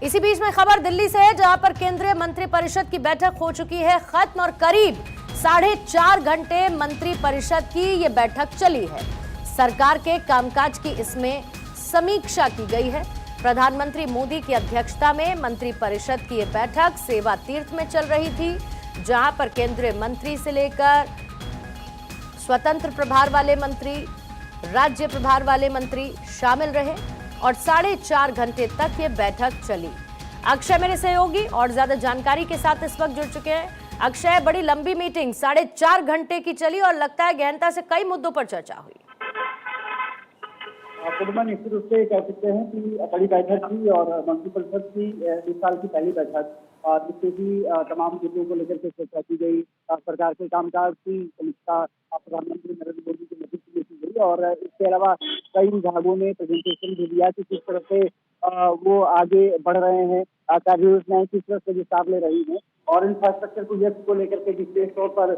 इसी बीच में खबर दिल्ली से है, जहां पर केंद्रीय मंत्रिपरिषद की बैठक हो चुकी है खत्म और करीब 4.5 घंटे मंत्रिपरिषद की ये बैठक चली है। सरकार के कामकाज की इसमें समीक्षा की गई है। प्रधानमंत्री मोदी की अध्यक्षता में मंत्रिपरिषद की ये बैठक सेवा तीर्थ में चल रही थी, जहां पर केंद्रीय मंत्री से लेकर स्वतंत्र प्रभार वाले मंत्री, राज्य प्रभार वाले मंत्री शामिल रहे और 4.5 घंटे तक ये बैठक चली। अक्षय मेरे सहयोगी और ज्यादा जानकारी के साथ इस वक्त जुड़ चुके हैं। अक्षय, बड़ी लंबी मीटिंग 4.5 घंटे की चली और लगता है गहनता से कई मुद्दों पर चर्चा हुई। निश्चित रूप से कह सकते हैं कि बड़ी बैठक थी और मंत्रिपरिषद की इस साल की पहली बैठक, जिससे कि तमाम मुद्दों को लेकर के चर्चा की गई। सरकार के कामकाज की समीक्षा प्रधानमंत्री नरेंद्र मोदी के नेतृत्व में की गई और इसके अलावा कई विभागों ने प्रेजेंटेशन भी दिया कि किस तरह से वो आगे बढ़ रहे हैं, कार्य योजनाएं किस तरह से विस्तार ले रही है और इंफ्रास्ट्रक्चर प्रोजेक्ट को लेकर के विशेष तौर पर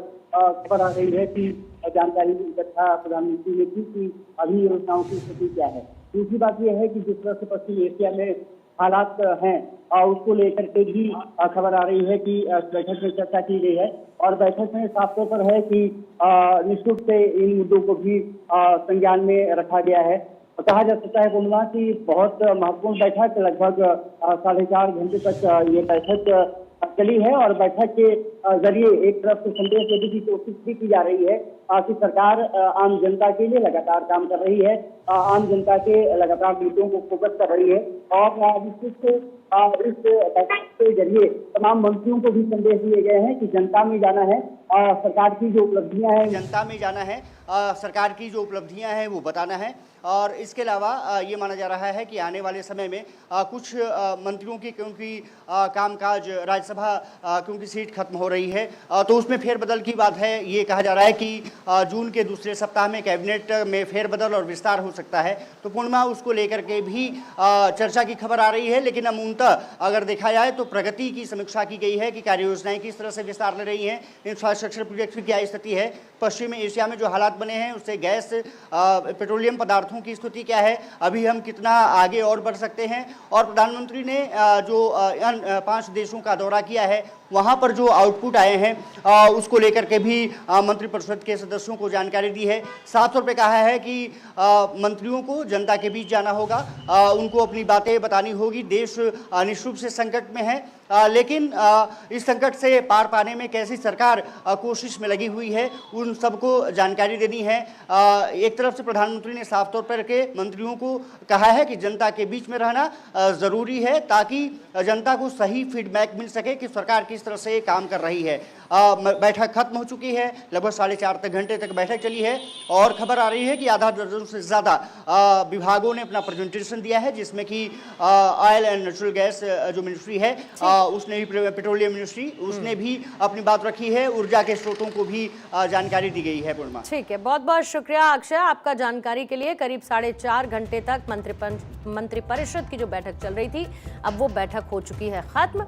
खबर आ रही है कि जानकारी इकट्ठा प्रधानमंत्री ने की कि अभी योजनाओं की स्थिति क्या है। दूसरी बात यह है कि जिस तरह से पश्चिम एशिया में हालात हैं उसको लेकर के भी खबर आ रही है कि बैठक में चर्चा की गई है और बैठक में साफ तौर पर है कि निश्चित रूप से इन मुद्दों को भी संज्ञान में रखा गया है। कहा जा सकता है पूर्णिमा की बहुत महत्वपूर्ण बैठक, लगभग 4.5 घंटे तक ये बैठक चली है और बैठक के जरिए एक तरफ से संदेश देने की कोशिश भी की जा रही है कि सरकार आम जनता के लिए लगातार काम कर रही है, आम जनता के लगातार मुद्दों को फोकस कर रही है और विशेष इस बैठक के जरिए तमाम मंत्रियों को भी संदेश दिए गए हैं कि जनता में जाना है, सरकार की जो उपलब्धियां हैं जनता में जाना है, सरकार की जो उपलब्धियां हैं वो बताना है। और इसके अलावा ये माना जा रहा है कि आने वाले समय में कुछ मंत्रियों की क्योंकि कामकाज राज्यसभा क्योंकि सीट खत्म हो रही है तो उसमें फेरबदल की बात है। ये कहा जा रहा है कि जून के दूसरे सप्ताह में कैबिनेट में फेरबदल और विस्तार हो सकता है, तो पूर्णिमा उसको लेकर के भी चर्चा की खबर आ रही है। लेकिन अमूनतः अगर देखा जाए तो प्रगति की समीक्षा की गई है कि कार्य योजनाएं किस तरह से विस्तार ले रही हैं, इंफ्रास्ट्रक्चर प्रोजेक्ट की क्या स्थिति है, पश्चिमी एशिया में जो हालात बने हैं उससे गैस पेट्रोलियम पदार्थों की स्थिति क्या है, अभी हम कितना आगे और बढ़ सकते हैं। और प्रधानमंत्री ने जो 5 देशों का दौरा किया है वहां पर जो आउटपुट आए हैं उसको लेकर के भी मंत्रिपरिषद के सदस्यों को जानकारी दी है। साफ तौर पे कहा है कि मंत्रियों को जनता के बीच जाना होगा, उनको अपनी बातें बतानी होगी। देश निश्चित रूप से संकट में है, लेकिन इस संकट से पार पाने में कैसी सरकार कोशिश में लगी हुई है उन सबको जानकारी देनी है। एक तरफ से प्रधानमंत्री ने साफ तौर पर के मंत्रियों को कहा है कि जनता के बीच में रहना जरूरी है ताकि जनता को सही फीडबैक मिल सके कि सरकार किस तरह से काम कर रही है। बैठक खत्म हो चुकी है, लगभग 4.5 घंटे तक बैठक चली है और खबर आ रही है कि आधा दर्जन से ज़्यादा विभागों ने अपना प्रेजेंटेशन दिया है, जिसमें कि ऑयल एंड नेचुरल गैस जो मिनिस्ट्री है उसने भी, पेट्रोलियम मिनिस्ट्री उसने भी अपनी बात रखी है, ऊर्जा के स्रोतों को भी जानकारी दी गई है। पूर्णिमा, ठीक है, बहुत बहुत शुक्रिया अक्षय आपका जानकारी के लिए। करीब 4.5 घंटे तक मंत्रिपरिषद की जो बैठक चल रही थी, अब वो बैठक हो चुकी है खत्म।